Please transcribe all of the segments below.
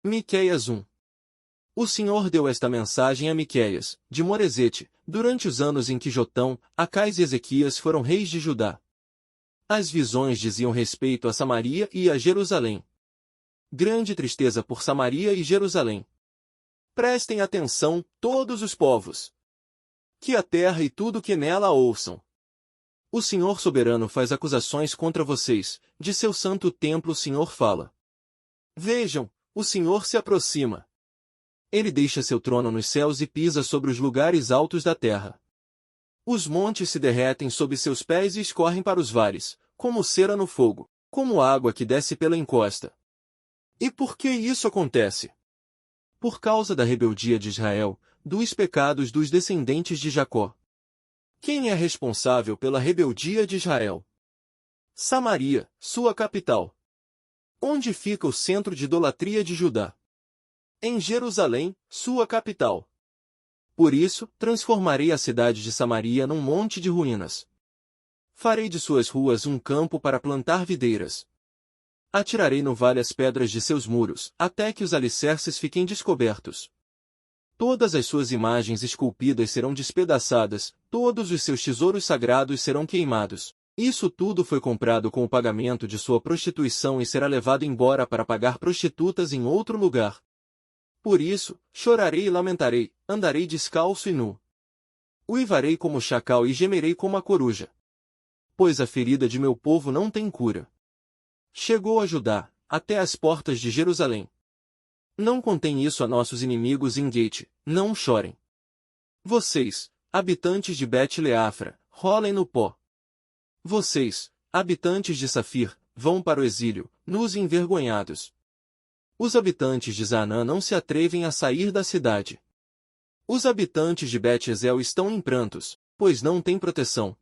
Miqueias 1. O Senhor deu esta mensagem a Miqueias, de Moresete, durante os anos em que Jotão, Acais e Ezequias foram reis de Judá. As visões diziam respeito a Samaria e a Jerusalém. Grande tristeza por Samaria e Jerusalém. Prestem atenção, todos os povos. Que a terra e tudo que nela ouçam. O Senhor soberano faz acusações contra vocês, de seu santo templo o Senhor fala. Vejam, o Senhor se aproxima. Ele deixa seu trono nos céus e pisa sobre os lugares altos da terra. Os montes se derretem sob seus pés e escorrem para os vales, como cera no fogo, como água que desce pela encosta. E por que isso acontece? Por causa da rebeldia de Israel, dos pecados dos descendentes de Jacó. Quem é responsável pela rebeldia de Israel? Samaria, sua capital. Onde fica o centro de idolatria de Judá? Em Jerusalém, sua capital. Por isso, transformarei a cidade de Samaria num monte de ruínas. Farei de suas ruas um campo para plantar videiras. Atirarei no vale as pedras de seus muros, até que os alicerces fiquem descobertos. Todas as suas imagens esculpidas serão despedaçadas, todos os seus tesouros sagrados serão queimados. Isso tudo foi comprado com o pagamento de sua prostituição e será levado embora para pagar prostitutas em outro lugar. Por isso, chorarei e lamentarei, andarei descalço e nu. Uivarei como o chacal e gemerei como a coruja. Pois a ferida de meu povo não tem cura. Chegou a Judá, até as portas de Jerusalém. Não contem isso a nossos inimigos em Gate, não chorem. Vocês, habitantes de Bet-Leafra, rolem no pó. Vocês, habitantes de Safir, vão para o exílio, nus e envergonhados. Os habitantes de Zaanã não se atrevem a sair da cidade. Os habitantes de Bet-Ezel estão em prantos, pois não têm proteção.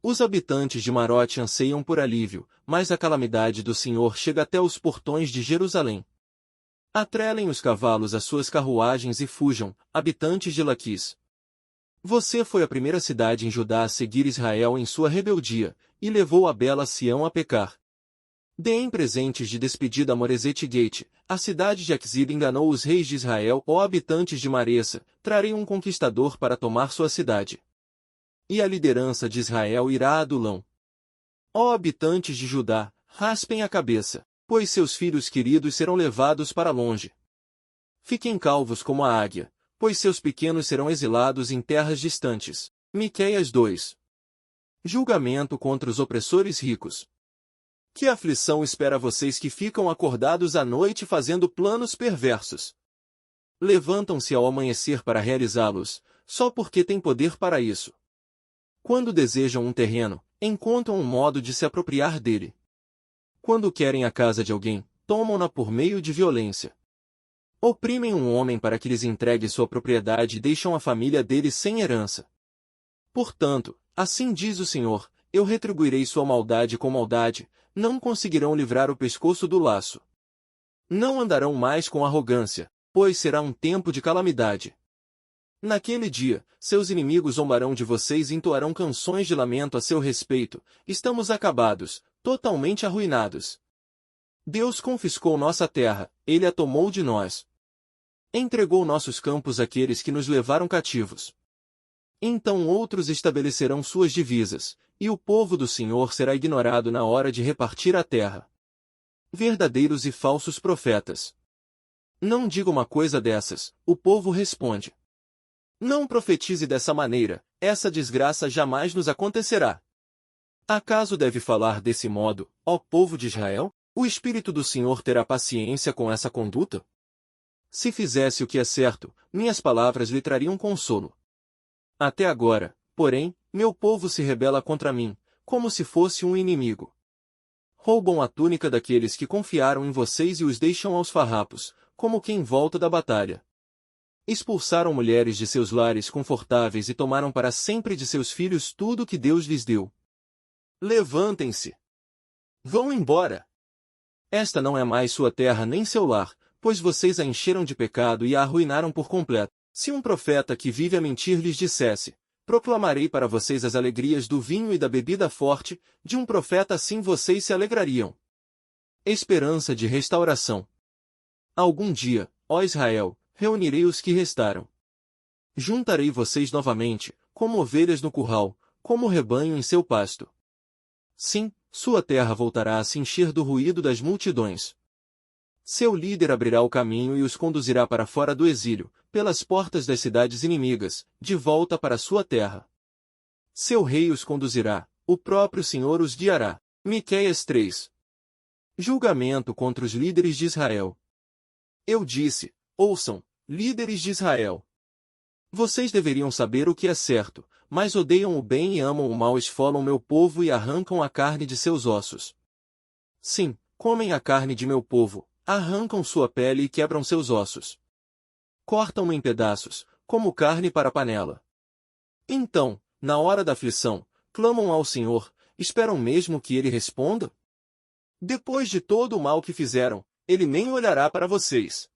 Os habitantes de Marote anseiam por alívio, mas a calamidade do Senhor chega até os portões de Jerusalém. Atrelem os cavalos às suas carruagens e fujam, habitantes de Laquis. Você foi a primeira cidade em Judá a seguir Israel em sua rebeldia, e levou a bela Sião a pecar. Deem presentes de despedida a Moresete Gate, a cidade de Aquzib enganou os reis de Israel, ó habitantes de Maressa, trarei um conquistador para tomar sua cidade. E a liderança de Israel irá a Adulão. Ó habitantes de Judá, raspem a cabeça, pois seus filhos queridos serão levados para longe. Fiquem calvos como a águia, pois seus pequenos serão exilados em terras distantes. Miqueias 2. Julgamento contra os opressores ricos. Que aflição espera vocês que ficam acordados à noite fazendo planos perversos? Levantam-se ao amanhecer para realizá-los, só porque têm poder para isso. Quando desejam um terreno, encontram um modo de se apropriar dele. Quando querem a casa de alguém, tomam-na por meio de violência. Oprimem um homem para que lhes entregue sua propriedade e deixam a família dele sem herança. Portanto, assim diz o Senhor, eu retribuirei sua maldade com maldade, não conseguirão livrar o pescoço do laço. Não andarão mais com arrogância, pois será um tempo de calamidade. Naquele dia, seus inimigos zombarão de vocês e entoarão canções de lamento a seu respeito. Estamos acabados, totalmente arruinados. Deus confiscou nossa terra, Ele a tomou de nós. Entregou nossos campos àqueles que nos levaram cativos. Então outros estabelecerão suas divisas, e o povo do Senhor será ignorado na hora de repartir a terra. Verdadeiros e falsos profetas. Não diga uma coisa dessas, o povo responde. Não profetize dessa maneira, essa desgraça jamais nos acontecerá. Acaso deve falar desse modo, ó povo de Israel? O Espírito do Senhor terá paciência com essa conduta? Se fizesse o que é certo, minhas palavras lhe trariam consolo. Até agora, porém, meu povo se rebela contra mim, como se fosse um inimigo. Roubam a túnica daqueles que confiaram em vocês e os deixam aos farrapos, como quem volta da batalha. Expulsaram mulheres de seus lares confortáveis e tomaram para sempre de seus filhos tudo o que Deus lhes deu. Levantem-se! Vão embora! Esta não é mais sua terra nem seu lar, pois vocês a encheram de pecado e a arruinaram por completo. Se um profeta que vive a mentir lhes dissesse, proclamarei para vocês as alegrias do vinho e da bebida forte, de um profeta assim vocês se alegrariam. Esperança de restauração. Algum dia, ó Israel, reunirei os que restaram. Juntarei vocês novamente, como ovelhas no curral, como rebanho em seu pasto. Sim, sua terra voltará a se encher do ruído das multidões. Seu líder abrirá o caminho e os conduzirá para fora do exílio, pelas portas das cidades inimigas, de volta para sua terra. Seu rei os conduzirá, o próprio Senhor os guiará. Miqueias 3. Julgamento contra os líderes de Israel. Eu disse, ouçam, líderes de Israel. Vocês deveriam saber o que é certo, mas odeiam o bem e amam o mal, esfolam meu povo e arrancam a carne de seus ossos. Sim, comem a carne de meu povo, arrancam sua pele e quebram seus ossos. Cortam-no em pedaços, como carne para a panela. Então, na hora da aflição, clamam ao Senhor, esperam mesmo que ele responda? Depois de todo o mal que fizeram, ele nem olhará para vocês.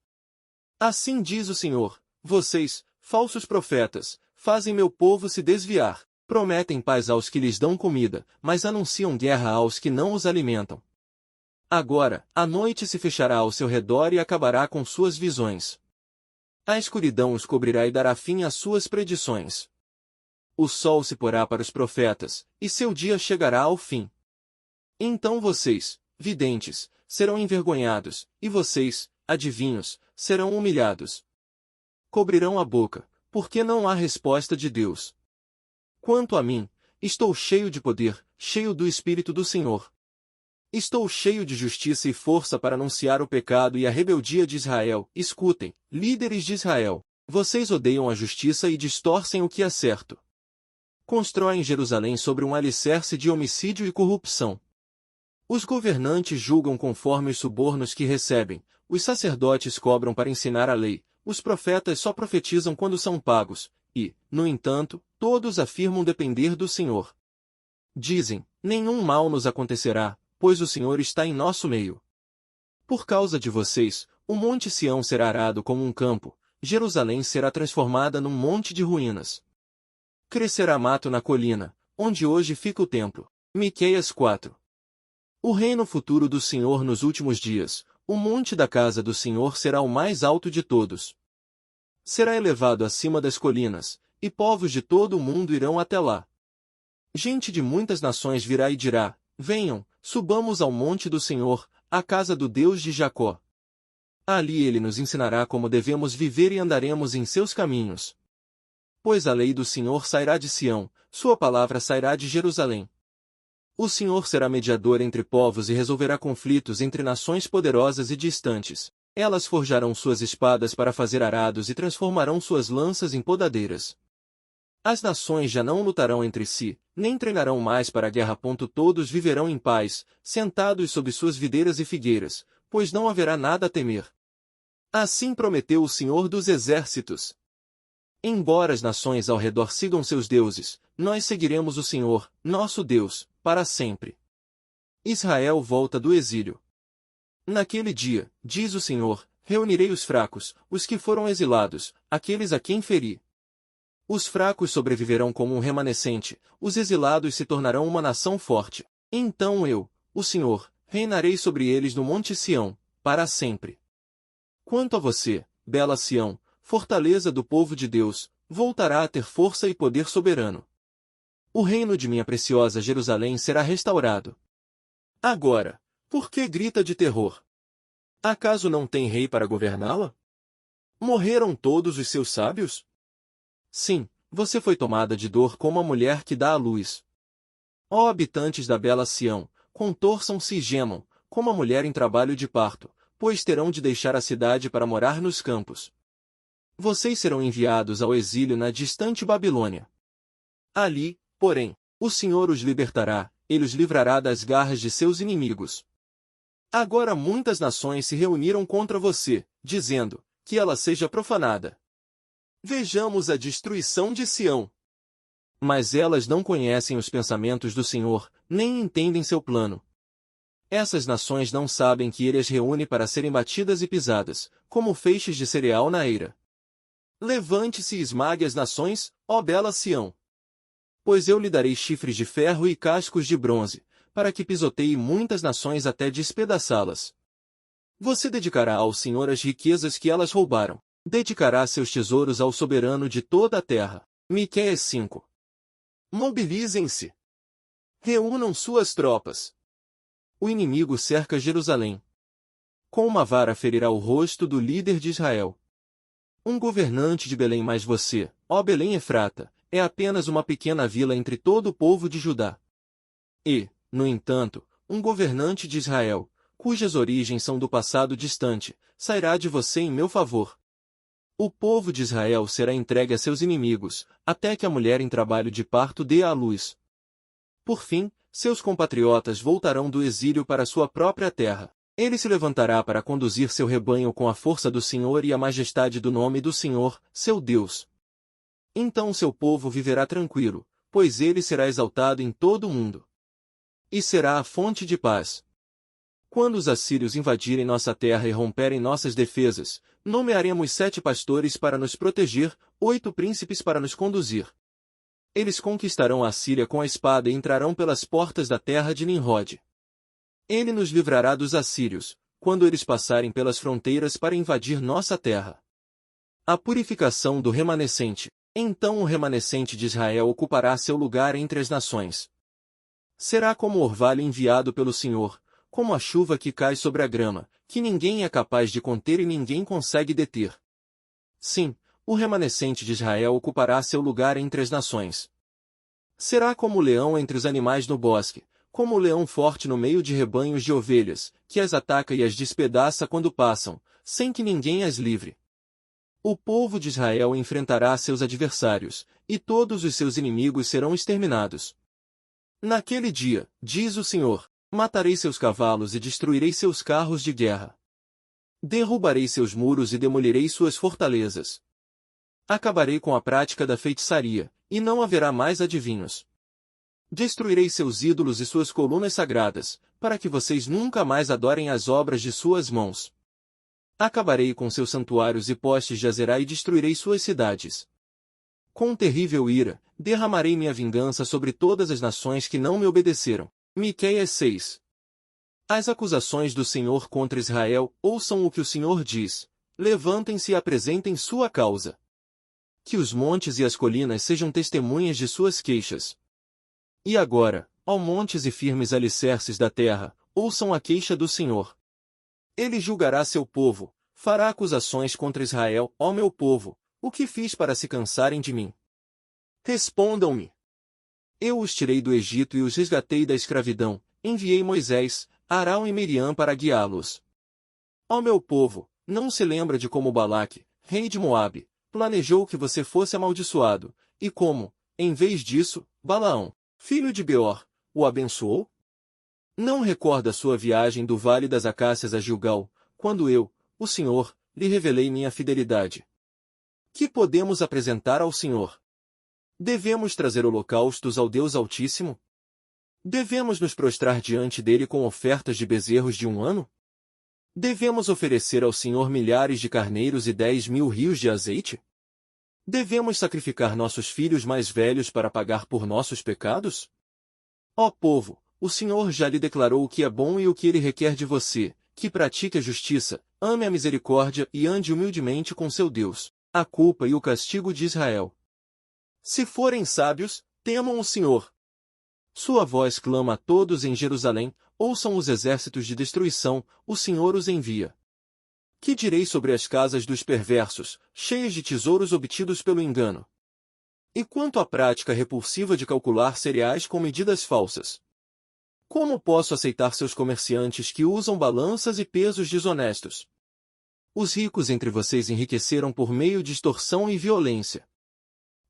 Assim diz o Senhor, vocês, falsos profetas, fazem meu povo se desviar, prometem paz aos que lhes dão comida, mas anunciam guerra aos que não os alimentam. Agora, a noite se fechará ao seu redor e acabará com suas visões. A escuridão os cobrirá e dará fim às suas predições. O sol se porá para os profetas, e seu dia chegará ao fim. Então vocês, videntes, serão envergonhados, e vocês, adivinhos, serão humilhados. Cobrirão a boca, porque não há resposta de Deus. Quanto a mim, estou cheio de poder, cheio do Espírito do Senhor. Estou cheio de justiça e força para anunciar o pecado e a rebeldia de Israel. Escutem, líderes de Israel, vocês odeiam a justiça e distorcem o que é certo. Constroem Jerusalém sobre um alicerce de homicídio e corrupção. Os governantes julgam conforme os subornos que recebem, os sacerdotes cobram para ensinar a lei, os profetas só profetizam quando são pagos, e, no entanto, todos afirmam depender do Senhor. Dizem, nenhum mal nos acontecerá, pois o Senhor está em nosso meio. Por causa de vocês, o monte Sião será arado como um campo, Jerusalém será transformada num monte de ruínas. Crescerá mato na colina, onde hoje fica o templo. Miqueias 4. O reino futuro do Senhor nos últimos dias, o monte da casa do Senhor será o mais alto de todos. Será elevado acima das colinas, e povos de todo o mundo irão até lá. Gente de muitas nações virá e dirá, venham, subamos ao monte do Senhor, à casa do Deus de Jacó. Ali ele nos ensinará como devemos viver e andaremos em seus caminhos. Pois a lei do Senhor sairá de Sião, sua palavra sairá de Jerusalém. O Senhor será mediador entre povos e resolverá conflitos entre nações poderosas e distantes. Elas forjarão suas espadas para fazer arados e transformarão suas lanças em podadeiras. As nações já não lutarão entre si, nem treinarão mais para a guerra. Todos viverão em paz, sentados sob suas videiras e figueiras, pois não haverá nada a temer. Assim prometeu o Senhor dos Exércitos. Embora as nações ao redor sigam seus deuses, nós seguiremos o Senhor, nosso Deus, para sempre. Israel volta do exílio. Naquele dia, diz o Senhor, reunirei os fracos, os que foram exilados, aqueles a quem feri. Os fracos sobreviverão como um remanescente, os exilados se tornarão uma nação forte. Então eu, o Senhor, reinarei sobre eles no Monte Sião, para sempre. Quanto a você, bela Sião, fortaleza do povo de Deus, voltará a ter força e poder soberano. O reino de minha preciosa Jerusalém será restaurado. Agora, por que grita de terror? Acaso não tem rei para governá-la? Morreram todos os seus sábios? Sim, você foi tomada de dor como a mulher que dá à luz. Ó habitantes da bela Sião, contorçam-se e gemam, como a mulher em trabalho de parto, pois terão de deixar a cidade para morar nos campos. Vocês serão enviados ao exílio na distante Babilônia. Ali, porém, o Senhor os libertará, ele os livrará das garras de seus inimigos. Agora muitas nações se reuniram contra você, dizendo, que ela seja profanada. Vejamos a destruição de Sião. Mas elas não conhecem os pensamentos do Senhor, nem entendem seu plano. Essas nações não sabem que ele as reúne para serem batidas e pisadas, como feixes de cereal na eira. Levante-se e esmague as nações, ó bela Sião. Pois eu lhe darei chifres de ferro e cascos de bronze, para que pisoteie muitas nações até despedaçá-las. Você dedicará ao Senhor as riquezas que elas roubaram. Dedicará seus tesouros ao soberano de toda a terra. Miqueias 5. Mobilizem-se. Reúnam suas tropas. O inimigo cerca Jerusalém. Com uma vara ferirá o rosto do líder de Israel. Um governante de Belém, mas você, ó Belém Efrata, é apenas uma pequena vila entre todo o povo de Judá. E, no entanto, um governante de Israel, cujas origens são do passado distante, sairá de você em meu favor. O povo de Israel será entregue a seus inimigos, até que a mulher em trabalho de parto dê à luz. Por fim, seus compatriotas voltarão do exílio para sua própria terra. Ele se levantará para conduzir seu rebanho com a força do Senhor e a majestade do nome do Senhor, seu Deus. Então seu povo viverá tranquilo, pois ele será exaltado em todo o mundo. E será a fonte de paz. Quando os assírios invadirem nossa terra e romperem nossas defesas, nomearemos 7 pastores para nos proteger, 8 príncipes para nos conduzir. Eles conquistarão a Síria com a espada e entrarão pelas portas da terra de Nimrod. Ele nos livrará dos assírios, quando eles passarem pelas fronteiras para invadir nossa terra. A purificação do remanescente. Então o remanescente de Israel ocupará seu lugar entre as nações. Será como o orvalho enviado pelo Senhor, como a chuva que cai sobre a grama, que ninguém é capaz de conter e ninguém consegue deter. Sim, o remanescente de Israel ocupará seu lugar entre as nações. Será como o leão entre os animais no bosque, como o leão forte no meio de rebanhos de ovelhas, que as ataca e as despedaça quando passam, sem que ninguém as livre. O povo de Israel enfrentará seus adversários, e todos os seus inimigos serão exterminados. Naquele dia, diz o Senhor, matarei seus cavalos e destruirei seus carros de guerra. Derrubarei seus muros e demolirei suas fortalezas. Acabarei com a prática da feitiçaria, e não haverá mais adivinhos. Destruirei seus ídolos e suas colunas sagradas, para que vocês nunca mais adorem as obras de suas mãos. Acabarei com seus santuários e postes de Azerá e destruirei suas cidades. Com terrível ira, derramarei minha vingança sobre todas as nações que não me obedeceram. Miqueias 6. As acusações do Senhor contra Israel, ouçam o que o Senhor diz. Levantem-se e apresentem sua causa. Que os montes e as colinas sejam testemunhas de suas queixas. E agora, ó montes e firmes alicerces da terra, ouçam a queixa do Senhor. Ele julgará seu povo, fará acusações contra Israel, ó meu povo, o que fiz para se cansarem de mim? Respondam-me. Eu os tirei do Egito e os resgatei da escravidão, enviei Moisés, Arão e Miriam para guiá-los. Ó meu povo, não se lembra de como Balaque, rei de Moabe, planejou que você fosse amaldiçoado, e como, em vez disso, Balaão, filho de Beor, o abençoou? Não recorda sua viagem do Vale das Acácias a Gilgal, quando eu, o Senhor, lhe revelei minha fidelidade? Que podemos apresentar ao Senhor? Devemos trazer holocaustos ao Deus Altíssimo? Devemos nos prostrar diante dele com ofertas de bezerros de 1 ano? Devemos oferecer ao Senhor milhares de carneiros e 10.000 rios de azeite? Devemos sacrificar nossos filhos mais velhos para pagar por nossos pecados? Ó povo, o Senhor já lhe declarou o que é bom e o que ele requer de você, que pratique a justiça, ame a misericórdia e ande humildemente com seu Deus, a culpa e o castigo de Israel. Se forem sábios, temam o Senhor. Sua voz clama a todos em Jerusalém, ouçam os exércitos de destruição, o Senhor os envia. Que direi sobre as casas dos perversos, cheias de tesouros obtidos pelo engano? E quanto à prática repulsiva de calcular cereais com medidas falsas? Como posso aceitar seus comerciantes que usam balanças e pesos desonestos? Os ricos entre vocês enriqueceram por meio de extorsão e violência.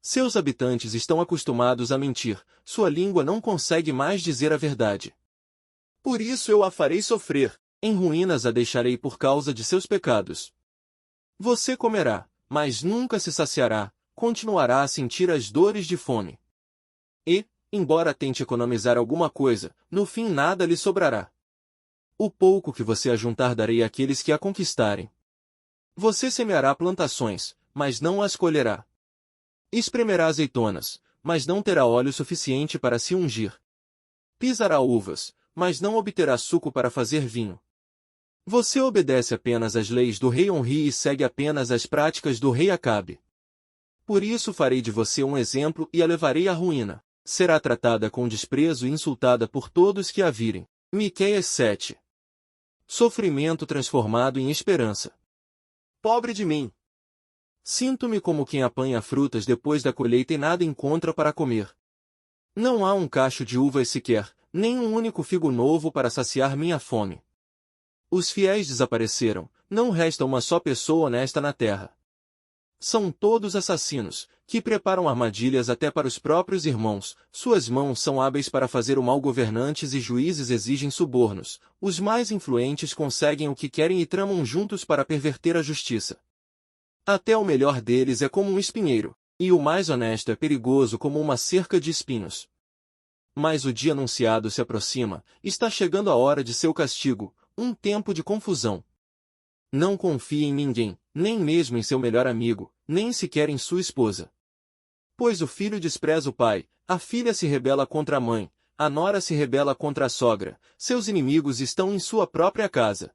Seus habitantes estão acostumados a mentir, sua língua não consegue mais dizer a verdade. Por isso eu a farei sofrer, em ruínas a deixarei por causa de seus pecados. Você comerá, mas nunca se saciará, continuará a sentir as dores de fome. E, embora tente economizar alguma coisa, no fim nada lhe sobrará. O pouco que você ajuntar darei àqueles que a conquistarem. Você semeará plantações, mas não as colherá. Espremerá azeitonas, mas não terá óleo suficiente para se ungir. Pisará uvas, mas não obterá suco para fazer vinho. Você obedece apenas às leis do rei Onri e segue apenas as práticas do rei Acabe. Por isso farei de você um exemplo e a levarei à ruína. Será tratada com desprezo e insultada por todos que a virem. Miqueias 7. Sofrimento transformado em esperança. Pobre de mim! Sinto-me como quem apanha frutas depois da colheita e nada encontra para comer. Não há um cacho de uvas sequer, nem um único figo novo para saciar minha fome. Os fiéis desapareceram, não resta uma só pessoa honesta na terra. São todos assassinos, que preparam armadilhas até para os próprios irmãos, suas mãos são hábeis para fazer o mal, governantes e juízes exigem subornos, os mais influentes conseguem o que querem e tramam juntos para perverter a justiça. Até o melhor deles é como um espinheiro, e o mais honesto é perigoso como uma cerca de espinhos. Mas o dia anunciado se aproxima, está chegando a hora de seu castigo, um tempo de confusão. Não confie em ninguém, nem mesmo em seu melhor amigo, nem sequer em sua esposa. Pois o filho despreza o pai, a filha se rebela contra a mãe, a nora se rebela contra a sogra, seus inimigos estão em sua própria casa.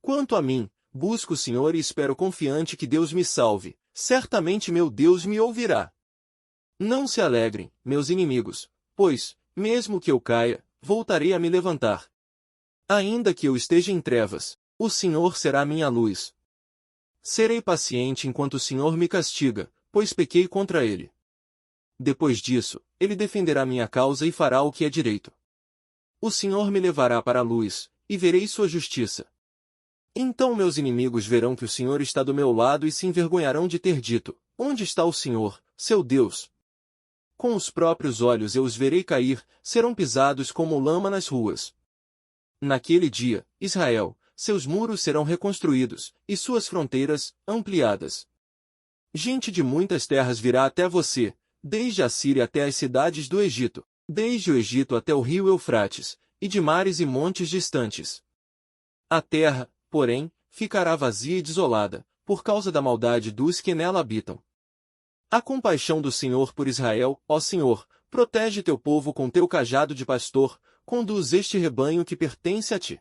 Quanto a mim, busco o Senhor e espero confiante que Deus me salve, certamente meu Deus me ouvirá. Não se alegrem, meus inimigos, pois, mesmo que eu caia, voltarei a me levantar. Ainda que eu esteja em trevas, o Senhor será minha luz. Serei paciente enquanto o Senhor me castiga, pois pequei contra ele. Depois disso, ele defenderá minha causa e fará o que é direito. O Senhor me levará para a luz, e verei sua justiça. Então meus inimigos verão que o Senhor está do meu lado e se envergonharão de ter dito: onde está o Senhor, seu Deus? Com os próprios olhos eu os verei cair, serão pisados como lama nas ruas. Naquele dia, Israel, seus muros serão reconstruídos, e suas fronteiras, ampliadas. Gente de muitas terras virá até você, desde a Síria até as cidades do Egito, desde o Egito até o rio Eufrates, e de mares e montes distantes. A terra, porém, ficará vazia e desolada, por causa da maldade dos que nela habitam. A compaixão do Senhor por Israel, ó Senhor, protege teu povo com teu cajado de pastor, conduz este rebanho que pertence a ti.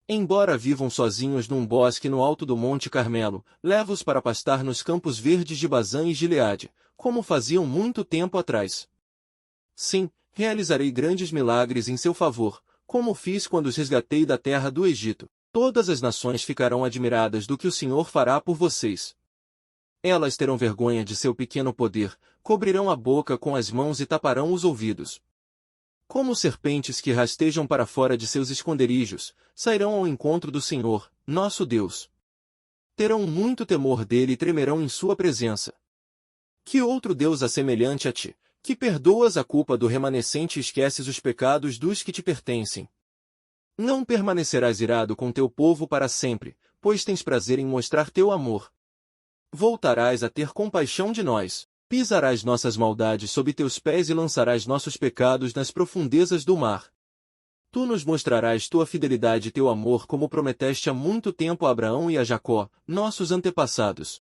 Embora vivam sozinhos num bosque no alto do Monte Carmelo, leva-os para pastar nos campos verdes de Bazã e Gileade, como faziam muito tempo atrás. Sim, realizarei grandes milagres em seu favor, como fiz quando os resgatei da terra do Egito. Todas as nações ficarão admiradas do que o Senhor fará por vocês. Elas terão vergonha de seu pequeno poder, cobrirão a boca com as mãos e taparão os ouvidos. Como serpentes que rastejam para fora de seus esconderijos, sairão ao encontro do Senhor, nosso Deus. Terão muito temor dele e tremerão em sua presença. Que outro Deus há semelhante a ti, que perdoas a culpa do remanescente e esqueces os pecados dos que te pertencem? Não permanecerás irado com teu povo para sempre, pois tens prazer em mostrar teu amor. Voltarás a ter compaixão de nós, pisarás nossas maldades sob teus pés e lançarás nossos pecados nas profundezas do mar. Tu nos mostrarás tua fidelidade e teu amor como prometeste há muito tempo a Abraão e a Jacó, nossos antepassados.